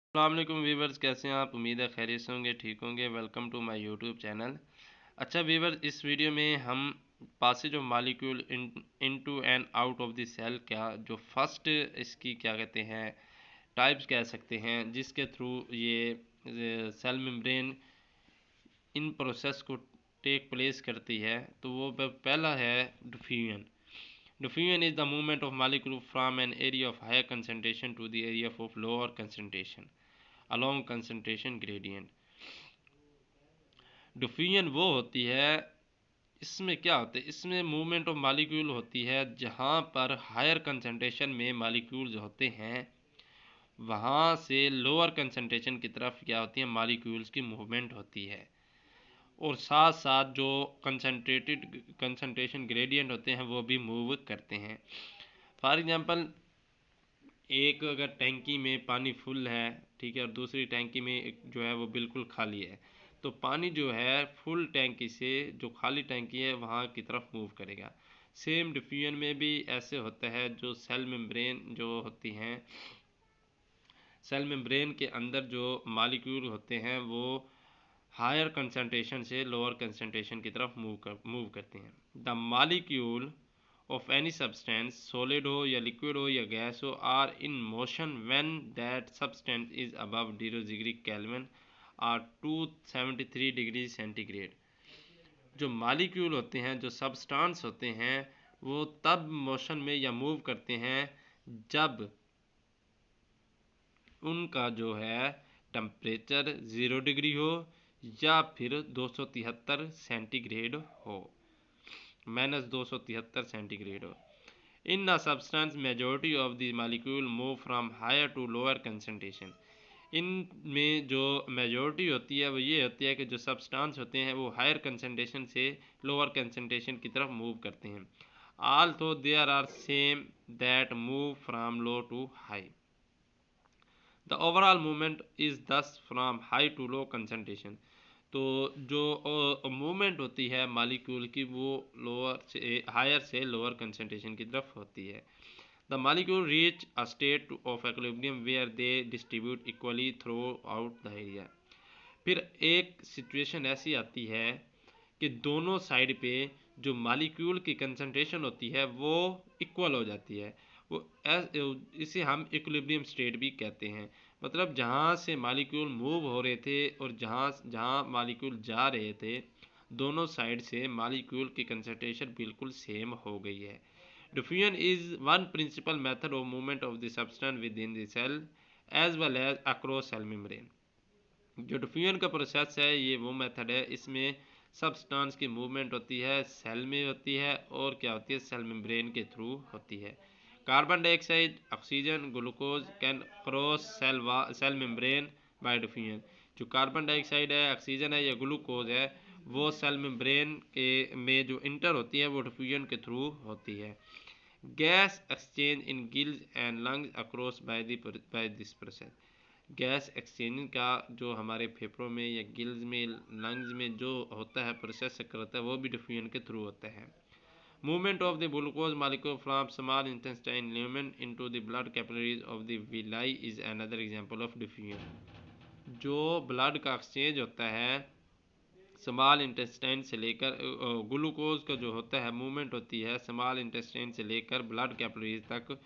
अस्सलाम वालेकुम वीवर्स, कैसे हैं आप? उम्मीद है खैरियत से होंगे, ठीक होंगे। Welcome to my YouTube channel. अच्छा वीवर्स, इस वीडियो में हम passage of molecule into and out of the cell, क्या जो फर्स्ट इसकी क्या कहते हैं टाइप्स कह सकते हैं जिसके थ्रू ये सेल मेम्ब्रेन इन प्रोसेस को टेक प्लेस करती है, तो वो पहला है diffusion. Diffusion is the movement of molecule from an area of higher concentration to the area of lower concentration along concentration gradient. Diffusion वो होती है, इसमें क्या होता है, इसमें मूवमेंट ऑफ मॉलिक्यूल होती है जहाँ पर हायर कंसंट्रेशन में मॉलिक्यूल्स होते हैं, वहाँ से लोअर कंसंट्रेशन की तरफ क्या होती है, मॉलिक्यूल्स की मूवमेंट होती है। और साथ साथ जो कंसंट्रेशन ग्रेडियंट होते हैं वो भी मूव करते हैं। फॉर एग्जांपल, एक अगर टैंकी में पानी फुल है, ठीक है, और दूसरी टैंकी में जो है वो बिल्कुल खाली है, तो पानी जो है फुल टैंकी से जो खाली टैंकी है वहाँ की तरफ मूव करेगा। सेम डिफ्यूजन में भी ऐसे होता है। जो सेल मेम्ब्रेन जो होती हैं, सेल मेम्ब्रेन के अंदर जो मॉलिक्यूल होते हैं वो हायर कंसंट्रेशन से लोअर कंसंट्रेशन की तरफ मूव करते हैं। The molecule of any substance, solid हो या liquid हो या gas हो, are in motion when that substance is above 0 degree Kelvin or 273 degree centigrade. जो मालिक्यूल होते हैं, जो सब्सटेंस होते हैं, वो तब मोशन में या मूव करते हैं जब उनका जो है टेम्परेचर 0 डिग्री हो या फिर 273 सेंटीग्रेड हो, -273 सेंटीग्रेड हो। In a substance, majority of the molecule move from higher to lower concentration. इनमें जो मेजॉरिटी होती है वो ये होती है कि जो सब्सटेंस होते हैं वो हायर कंसंट्रेशन से लोअर कंसंट्रेशन की तरफ मूव करते हैं। Although there are same that move from low to high. The overall movement is thus from high to low concentration. तो जो मूवमेंट होती है मॉलिक्यूल की वो लोअर से हायर से लोअर कंसंट्रेशन की तरफ होती है। The molecule reach a state of equilibrium where they distribute equally throughout the area. फिर एक सिचुएशन ऐसी आती है कि दोनों साइड पे जो मॉलिक्यूल की कंसंट्रेशन होती है वो इक्वल हो जाती है। वो इसे हम इक्विलिब्रियम स्टेट भी कहते हैं। मतलब जहाँ से मॉलिक्यूल मूव हो रहे थे और जहाँ जहाँ मॉलिक्यूल जा रहे थे, दोनों साइड से मॉलिक्यूल की कंसंट्रेशन बिल्कुल सेम हो गई है। Diffusion is one principal method of movement of the substance within the cell as well as across cell membrane. जो डिफ्यूजन का प्रोसेस है ये वो मेथड है, इसमें सब्सटेंस की मूवमेंट होती है, सेल में होती है और क्या होती है, सेल मेम्ब्रेन के थ्रू होती है। Carbon dioxide, oxygen, glucose can cross sell membrane by diffusion. जो कार्बन डाइऑक्साइड है, ऑक्सीजन है या ग्लूकोज है, वो सेल मेम्ब्रेन के में जो इंटर होती है वो डिफ्यूजन के थ्रू होती है। Gas exchange in gills and lungs across by this process. Gas exchanging का जो हमारे फेफड़ों में या गिल्स में, लंग्स में जो होता है, प्रोसेस करता है, वो भी डिफ्यूजन के थ्रू होता है। Movement of the glucose molecule from small intestine lumen into the blood capillaries of the villi is another example of diffusion. जो ब्लड का एक्सचेंज होता है स्मॉल इंटेस्टाइन से लेकर, ग्लूकोज का जो होता है मूवमेंट होती है स्मॉल इंटेस्टाइन से लेकर ब्लड कैपिलरीज तक,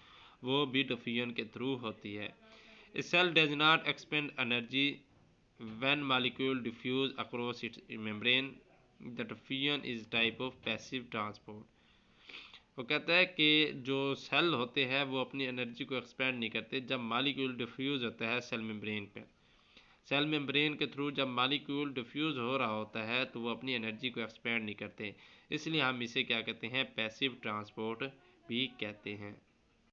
वो भी डिफ्यूजन के थ्रू होती है। A cell does not expend energy when molecule diffuse across its membrane. The diffusion is type of passive transport. वो कहता है कि जो सेल होते हैं वो अपनी एनर्जी को एक्सपेंड नहीं करते जब मॉलिक्यूल डिफ्यूज होता है सेल मेम्ब्रेन पर। सेल मेम्ब्रेन के थ्रू जब मॉलिक्यूल डिफ्यूज हो रहा होता है तो वो अपनी एनर्जी को एक्सपेंड नहीं करते, इसलिए हम इसे क्या कहते हैं, पैसिव ट्रांसपोर्ट भी कहते हैं।